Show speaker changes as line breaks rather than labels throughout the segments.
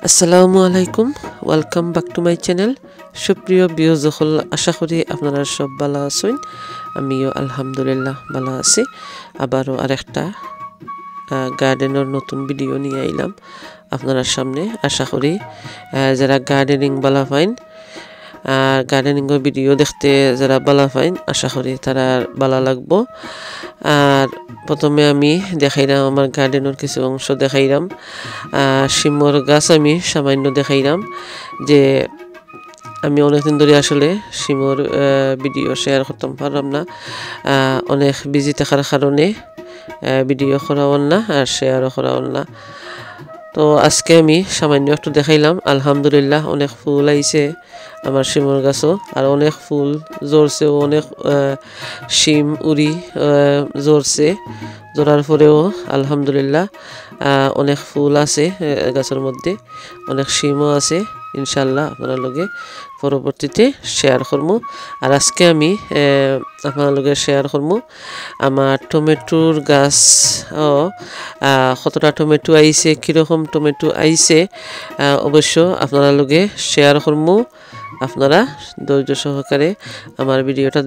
আসসালামু আলাইকুম welcome back to my channel সুপ্রিয় ভিউয়ার্স আশা করি আপনারা সব ভালো আছেন আমিও আলহামদুলিল্লাহ ভালো আছি আবারো আরেকটা গার্ডেনের নতুন ভিডিও নিয়ে আইলাম আপনাদের সামনে আশা করি যারা গার্ডেনিং ভালো পাইন আর গার্ডেনিং এর ভিডিও দেখতে যারা ভালো পাইন আশা করি তারা ভালো লাগবে আর প্রথমে আমি দেখাইলাম আমার গার্ডেনের কিছু অংশ দেখাইলাম শিমর গাছ আমি সামান্য দেখাইলাম যে আমি অনেকদিন ধরে আসলে শিমর ভিডিও শেয়ার করতে পারলাম না অনেক বিজি থাকার কারণে ভিডিও করা হল না আর শেয়ারও করা হল না তো আজকে আমি সামান্য একটু দেখাইলাম আলহামদুলিল্লাহ অনেক ফুল আইছে আমার শিমর গাছও আর অনেক ফুল ঝরছে অনেক শিম উড়ি ঝরছে ঝরার পরেও আলহামদুলিল্লাহ অনেক ফুল আছে গাছের মধ্যে অনেক শিমও আছে ইনশাআল্লাহ আপনাদের লগে পরবর্তীতে শেয়ার করব আর আজকে আমি আপনাদের লগে শেয়ার করব আমার টমেটোর গাছ কতটা টমেটো আইছে কিরকম টমেটো আইছে অবশ্য আপনাদের লগে শেয়ার করব আপনারা ধৈর্য সহকারে আমার ভিডিওটা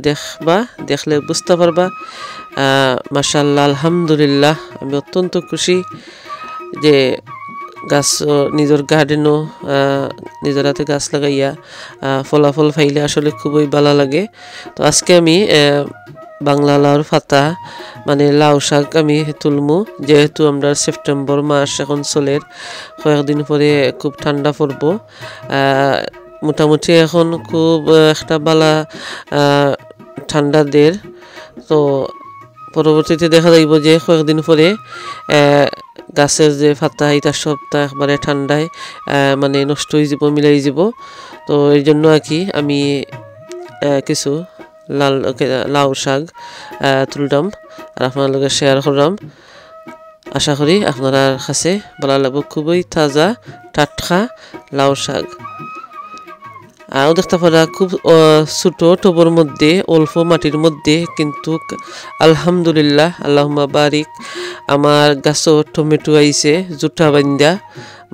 দেখলে বুঝতে পারবা মাশাআল্লাহ আলহামদুলিল্লাহ আমি অত্যন্ত খুশি যে গাছ নিজের গার্ডেনও নিজের হাতে গাছ লাগাইয়া ফলাফল পাইলে আসলে খুবই ভালো লাগে তো আজকে আমি বাংলা লাউর পাতা মানে লাউ শাক আমি তুলমু যেহেতু আমরা সেপ্টেম্বর মাস এখন চলে কয়েকদিন পরে খুব ঠান্ডা পড়ব মোটামুটি এখন খুব একটা ভালো ঠান্ডা দের তো পরবর্তীতে দেখা যাইব যে কয়েকদিন পরে গাছের যে পাতা এটা সবটা একবারে ঠান্ডায় মানে নষ্ট হয়ে যাব মিলাই যাব তো এই জন্য আর কি আমি কিছু লাউ শাক তুললাম আর আপনার লগে শেয়ার করলাম আশা করি আপনারা কাছে ভালো লাগবে খুবই তাজা টাটকা লাউ শাক আর দেখতে পারা খুব ছোট টবের মধ্যে অল্প মাটির মধ্যে কিন্তু আলহামদুলিল্লাহ আল্লাহুম্মা বারিক আমার গাছও টমেটো আইছে জুটা বান্দা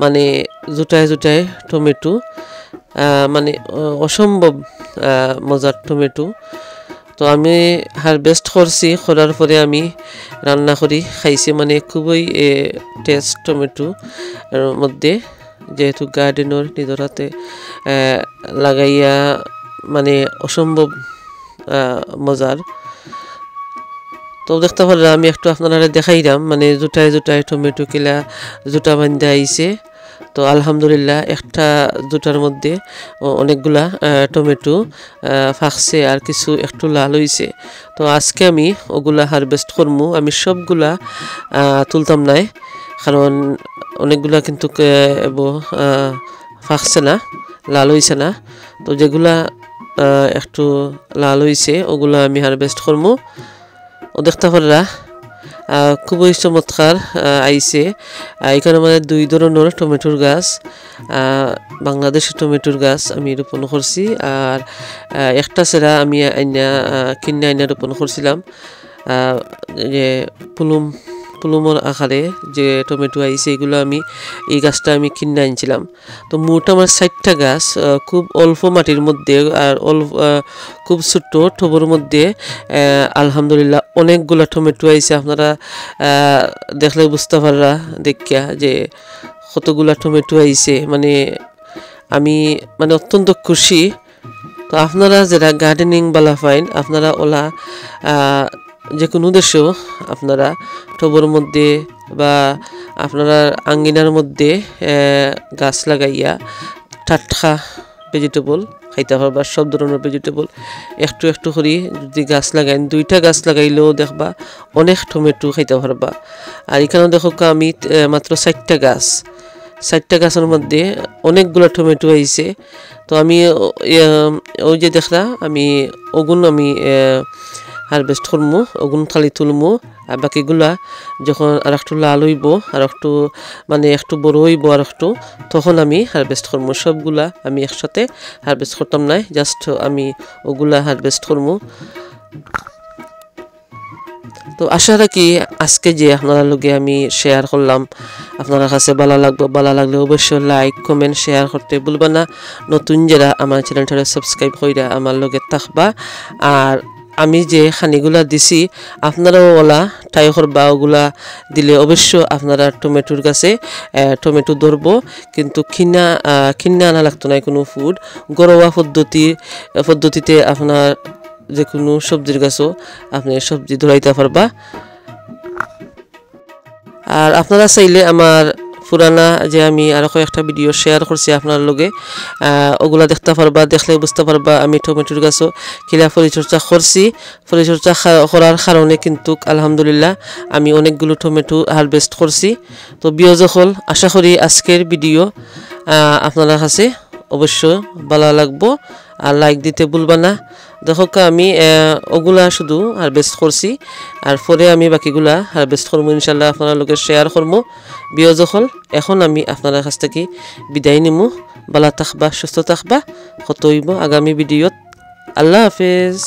মানে জুটায় টমেটো মানে অসম্ভব মজার টমেটো তো আমি হারভেস্ট করছি করার পরে আমি রান্না করি খাইছি মানে খুবই টেস্ট টমেটো এর মধ্যে যেহেতু গার্ডেনের নিজের হাতে লাগাইয়া মানে অসম্ভব মজার তো দেখতে পারলে আমি একটু আপনারা দেখাইলাম মানে জুটায় টমেটো কিলা জুটা বান্ধা আইছে তো আলহামদুলিল্লাহ একটা জুটার মধ্যে অনেকগুলা টমেটো ফাঁকছে আর কিছু একটু লাল হইছে তো আজকে আমি ওগুলা হারভেস্ট করবো আমি সবগুলা তুলতাম নাই কারণ অনেকগুলা কিন্তু ফাঁকছে না লাল হইছে না তো যেগুলা একটু লাল হইছে ওগুলা আমি হারভেস্ট করবো ও দেখতে পাররা খুবই চমৎকার আইছে এখানে মানে দুই ধরনের টমেটোর গাছ বাংলাদেশের টমেটোর গাছ আমি রোপণ করছি আর একটা সেরা আমি কিনে আইনা রোপণ করছিলাম যে পুলুমর আকারে যে টমেটো আইছে এগুলো আমি এই গাছটা আমি কিনে আনছিলাম তো মোট আমার 60টা গাছ খুব অল্প মাটির মধ্যে আর খুব ছোট্ট টবের মধ্যে আলহামদুলিল্লাহ অনেকগুলা টমেটো আইছে আপনারা দেখলে বুঝতে পাররা দেখিয়া যে কতগুলা টমেটো আইছে মানে আমি মানে অত্যন্ত খুশি তো আপনারা যারা গার্ডেনিং বালা পাইন আপনারা ওলা যে কোনো দেশেও আপনারা টবের মধ্যে বা আপনারা আঙ্গিনার মধ্যে গাছ লাগাইয়া টাটকা ভেজিটেবল খাইতে পারবা সব ধরনের ভেজিটেবল একটু করে যদি গাছ লাগাইন 2টা গাছ লাগাইলেও দেখবা অনেক টমেটো খাইতে পারবা আর এখানে দেখো আমি মাত্র 60টা গাছের মধ্যে অনেকগুলো টমেটো আইছে তো আমি ওই যে দেখলা আমি ওগুন আমি হারভেস্ট করবো ওগুন খালি তুলবো আর বাকিগুলা যখন আর একটু লাল হইব আর একটু মানে একটু বড় হইব আর একটু তখন আমি হারভেস্ট করবো সবগুলা আমি একসাথে হারভেস্ট করতাম না জাস্ট আমি ওগুলা হারভেস্ট করবো তো আশা রাখি আজকে যে আপনারা লগে আমি শেয়ার করলাম আপনারা কাছে ভালো লাগলে অবশ্যই লাইক কমেন্ট শেয়ার করতে ভুলবা না নতুন যারা আমার চ্যানেলটা সাবস্ক্রাইব কইরা আমার লগে থাকবা আর আমি যে খানিগুলা দিছি আপনারাও ওলা ট্রাই করবা ওগুলা দিলে অবশ্য আপনারা টমেটোর কাছে টমেটো ধরবো কিন্তু কিনা আনা লাগতো না কোনো ফুড ঘরোয়া পদ্ধতিতে আপনার যে কোনো সবজির গাছও আপনি সবজি ধরাইতে পারবা আর আপনারা চাইলে আমার পুরানা যে আমি আরো কয়েকটা ভিডিও শেয়ার করছি আপনার লগে ওগুলা দেখতে পারবা দেখলে বুঝতে পারবা আমি টমেটোর গাছও কিলা পরিচর্যা করছি পরিচর্যা করার কারণে কিন্তু আলহামদুলিল্লাহ আমি অনেকগুলো টমেটো হারভেস্ট করছি তো বিয়োজকল আশা করি আজকের ভিডিও আপনাদের কাছে অবশ্য ভালো লাগবো আর লাইক দিতে ভুলবা না দেখো আমি ওগুলা শুধু হারভেস্ট করছি আর পরে আমি বাকিগুলা হারভেস্ট করবো ইনশাল্লাহ আপনার লোকের শেয়ার করবো বিয়োজকল এখন আমি আপনার কাছ থেকে বিদায় নিমু ভালো থাকবা সুস্থ থাকবা কত হইব আগামী ভিডিওত আল্লাহ হাফেজ।